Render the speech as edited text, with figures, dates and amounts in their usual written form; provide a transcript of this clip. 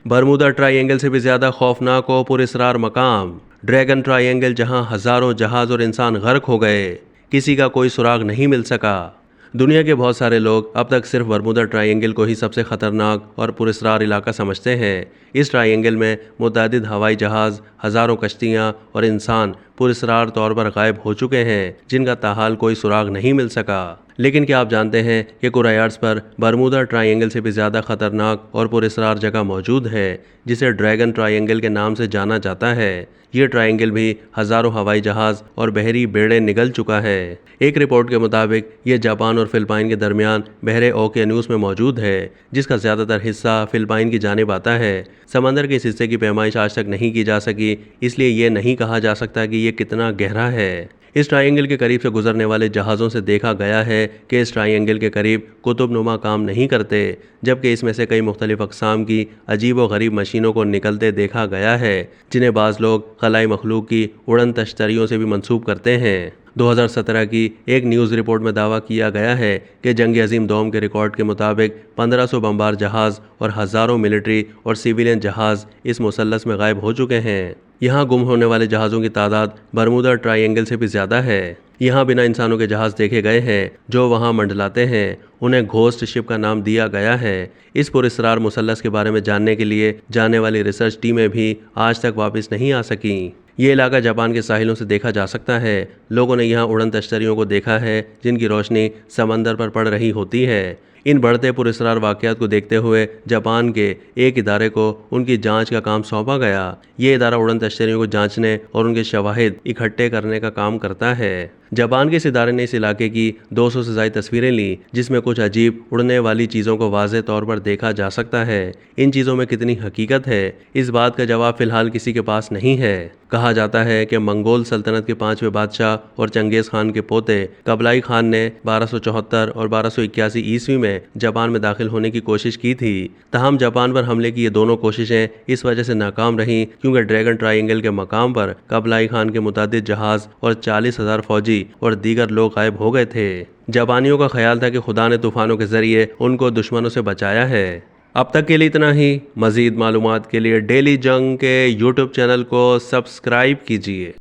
Bermuda triangle से भी ज्यादा खौफनाक हो पुरस्रार मकाम। ड्रैगन ट्रायंगल जहां हजारों जहाज और इंसान गर्क हो गए, किसी का कोई सुराग नहीं मिल सका। दुनिया के बहुत सारे लोग अब तक सिर्फ बरमूदा ट्रायंगल को ही सबसे खतरनाक और पुरस्रार इलाका समझते हैं। इस ट्रायंगल में मुतअद्दिद हवाई जहाज, हजारों कश्तियां और इंसान पुरस्रार तौर पर गायब हो चुके हैं, जिनका ताहाल कोई सुराग नहीं मिल सका। लेकिन क्या आप जानते हैं कि कुरायार्ड्स पर बरमूदा ट्रायंगल से भी ज़्यादा खतरनाक और पुरस्रार जगह मौजूद है, जिसे ड्रैगन ट्रायंगल के नाम से जाना जाता है। ये ट्रायंगल भी हजारों हवाई जहाज और बहरी बेड़े निगल चुका है। एक रिपोर्ट के मुताबिक ये जापान और फिलिपाइन के दरमियान बहरे ओकेन्यूस में मौजूद है, जिसका ज़्यादातर हिस्सा फिलिपाइन की जानिब आता है। समंदर के इस हिस्से की पैमाइश आज तक नहीं की जा सकी, इसलिए ये नहीं कहा जा सकता कि ये कितना गहरा है। इस ट्रायंगल के करीब से गुजरने वाले जहाज़ों से देखा गया है कि इस ट्रायंगल के करीब कुतुबनुमा काम नहीं करते, जबकि इसमें से कई मुख्तलिफ अक़साम की अजीब व गरीब मशीनों को निकलते देखा गया है, जिन्हें बाज़ लोग खलाई मखलूक की उड़न तश्तरियों से भी मंसूब करते हैं। 2017 की एक न्यूज़ रिपोर्ट में दावा किया गया है कि जंग अजीम दोम के रिकॉर्ड के मुताबिक 1500 बमबार जहाज़ और हज़ारों मिलिट्री और सिविलियन जहाज़ इस मुसल्लस में गायब हो चुके हैं। यहाँ गुम होने वाले जहाज़ों की तादाद बरमूदा ट्रायंगल से भी ज़्यादा है। यहाँ बिना इंसानों के जहाज़ देखे गए हैं जो वहाँ मंडलाते हैं, उन्हें घोस्ट शिप का नाम दिया गया है। इस पुरस्रार मुसल्लस के बारे में जानने के लिए जाने वाली रिसर्च टीमें भी आज तक वापस नहीं आ सकीं। ये इलाका जापान के साहिलों से देखा जा सकता है। लोगों ने यहाँ उड़न तश्तरियों को देखा है, जिनकी रोशनी समंदर पर पड़ रही होती है। इन बढ़ते पुरस्रार वाक़यात को देखते हुए जापान के एक इदारे को उनकी जांच का काम सौंपा गया। ये इदारा उड़न तश्तरियों को जांचने और उनके शवाहिद इकट्ठे करने का काम करता है। जापान के इस इदारे ने इस इलाके की 200 से ज़ायद तस्वीरें ली, जिसमें कुछ अजीब उड़ने वाली चीज़ों को वाज़े तौर पर देखा जा सकता है। इन चीज़ों में कितनी हकीकत है, इस बात का जवाब फ़िलहाल किसी के पास नहीं है। कहा जाता है कि मंगोल सल्तनत के 5वें बादशाह और चंगेज़ खान के पोते कबलाई खान ने 1274 और 1281 ईस्वी में जापान में दाखिल होने की कोशिश की थी। तहम जापान पर हमले की ये दोनों कोशिशें इस वजह से नाकाम रहीं क्योंकि ड्रैगन ट्रायंगल के मकाम पर कबलाई खान के मुतअद्दिद जहाज़ और 40,000 फौजी और दीगर लोग गायब हो गए थे। जापानियों का ख्याल था कि खुदा ने तूफानों के जरिए उनको दुश्मनों से बचाया है। अब तक के लिए इतना ही। मज़ीद मालूमात के लिए डेली जंग के यूट्यूब चैनल को सब्सक्राइब कीजिए।